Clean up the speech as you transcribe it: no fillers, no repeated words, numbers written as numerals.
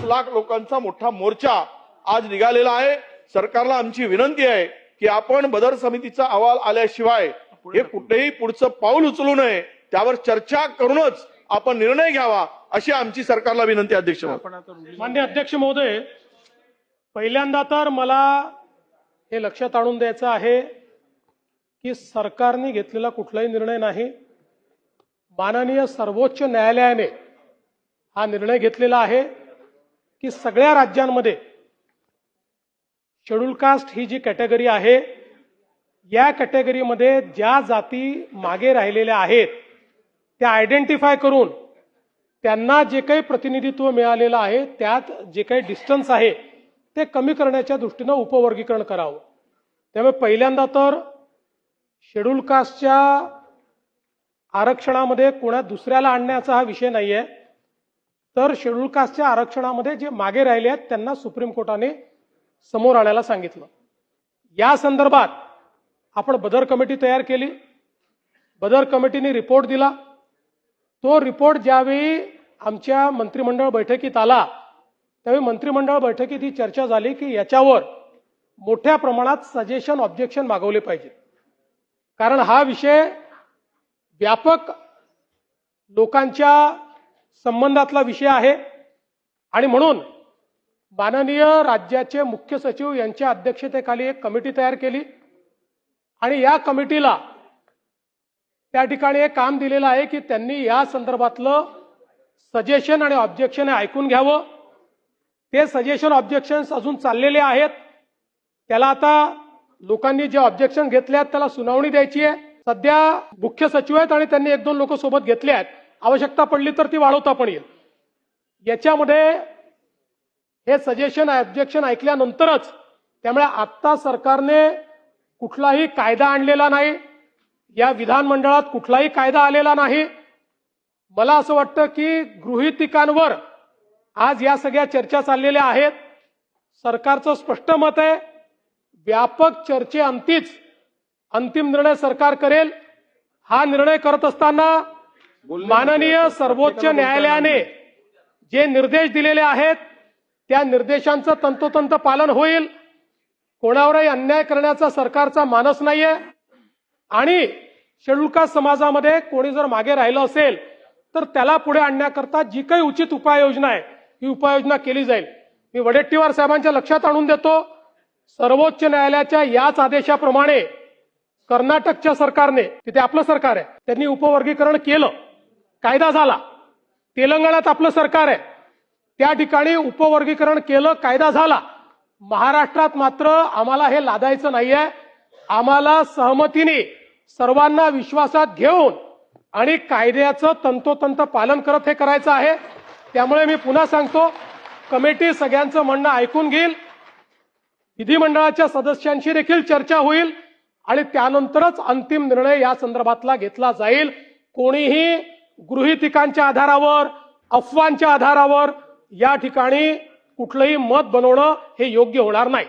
लाख लोकांचा मोठा मोर्चा आज निघालेला आहे। सरकारला आमची विनंती आहे की आपण बदर समितीचा अहवाल आल्याशिवाय हे कुठेही पुढचं पाऊल उचलू नये, त्यावर चर्चा करूनच आपण निर्णय घ्यावा अशी आमची सरकारला विनंती आहे। अध्यक्ष माननीय अध्यक्ष महोदय, पहिल्यांदा तर मला हे लक्षात आणून द्यायचं आहे की सरकारने घेतलेला कुठलाही निर्णय नाही, माननीय सर्वोच्च न्यायालयाने हा निर्णय घेतलेला आहे की सगळ्या राज्यांमध्ये शेड्यूल कास्ट ही जी कॅटेगरी आहे, या कॅटेगरीमध्ये ज्या जाती मागे राहिलेल्या आहेत त्या आयडेंटिफाय करून त्यांना जे काही प्रतिनिधित्व मिळालेलं आहे त्यात जे काही डिस्टन्स आहे ते कमी करण्याच्या दृष्टीनं उपवर्गीकरण करावं। त्यामुळे पहिल्यांदा तर शेड्यूल कास्टच्या आरक्षणामध्ये कोणा दुसऱ्याला आणण्याचा हा विषय नाहीये, तर शेड्यूल कास्टच्या आरक्षणामध्ये जे मागे राहिले आहेत त्यांना सुप्रीम कोर्टाने समोर आणायला सांगितलं। या संदर्भात आपण बदर कमिटी तयार केली, बदर कमिटीने रिपोर्ट दिला। तो रिपोर्ट ज्यावेळी आमच्या मंत्रिमंडळ बैठकीत आला त्यावेळी मंत्रिमंडळ बैठकीत ही चर्चा झाली की याच्यावर मोठ्या प्रमाणात सजेशन ऑब्जेक्शन मागवले पाहिजे, कारण हा विषय व्यापक लोकांच्या संबंधातला विषय आहे आणि म्हणून माननीय राज्याचे मुख्य सचिव यांच्या अध्यक्षतेखाली एक कमिटी तयार केली आणि या कमिटीला त्या ठिकाणी एक काम दिलेलं आहे की त्यांनी या संदर्भातलं सजेशन आणि ऑब्जेक्शन ऐकून घ्यावं। ते सजेशन ऑब्जेक्शन्स अजून चाललेले आहेत, त्याला आता लोकांनी जे ऑब्जेक्शन घेतले आहेत त्याला सुनावणी द्यायची आहे। सध्या मुख्य सचिव आहेत आणि त्यांनी 1-2 लोक सोबत घेतले आहेत, आवश्यकता पडली तर ती वाढवता पण येईल। याच्यामध्ये हे सजेशन ऑब्जेक्शन ऐकल्यानंतरच, त्यामुळे आता सरकारने कुठलाही कायदा आणलेला नाही, या विधानमंडळात कुठलाही कायदा आलेला नाही। मला असं वाटतं की गृहीतकांवर आज या सगळ्या चर्चा चाललेल्या आहेत। सरकारचं स्पष्ट मत आहे, व्यापक चर्चेअंतीच अंतिम निर्णय सरकार करेल। हा निर्णय करत असताना माननीय सर्वोच्च न्यायालयाने जे निर्देश दिलेले आहेत त्या निर्देशांचं तंतोतंत पालन होईल। कोणावरही अन्याय करण्याचा सरकारचा मानस नाहीये आणि शेड्यूल कास्ट समाजामध्ये कोणी जर मागे राहिलं असेल तर त्याला पुढे आणण्याकरता जी काही उचित उपाययोजना आहे ही उपाययोजना केली जाईल। मी वडेट्टीवार साहेबांच्या लक्षात आणून देतो, सर्वोच्च न्यायालयाच्या याच आदेशाप्रमाणे कर्नाटकच्या सरकारने, तिथे आपलं सरकार आहे, त्यांनी उपवर्गीकरण केलं, कायदा झाला। तेलंगणात आपलं सरकार आहे, त्या ठिकाणी उपवर्गीकरण केलं, कायदा झाला। महाराष्ट्रात मात्र आम्हाला हे लादायचं नाहीये, आम्हाला सहमतीने सर्वांना विश्वासात घेऊन आणि कायद्याचं तंतोतंत पालन करत हे करायचं आहे। त्यामुळे मी पुन्हा सांगतो, कमिटी सगळ्यांचं म्हणणं ऐकून घेईल, विधिमंडळाच्या सदस्यांशी देखील चर्चा होईल आणि त्यानंतरच अंतिम निर्णय या संदर्भातला घेतला जाईल। कोणीही गृहीतकांच्या आधारावर, अफवांच्या आधारावर या ठिकाणी कुठलंही मत बनवणं हे योग्य होणार नाही।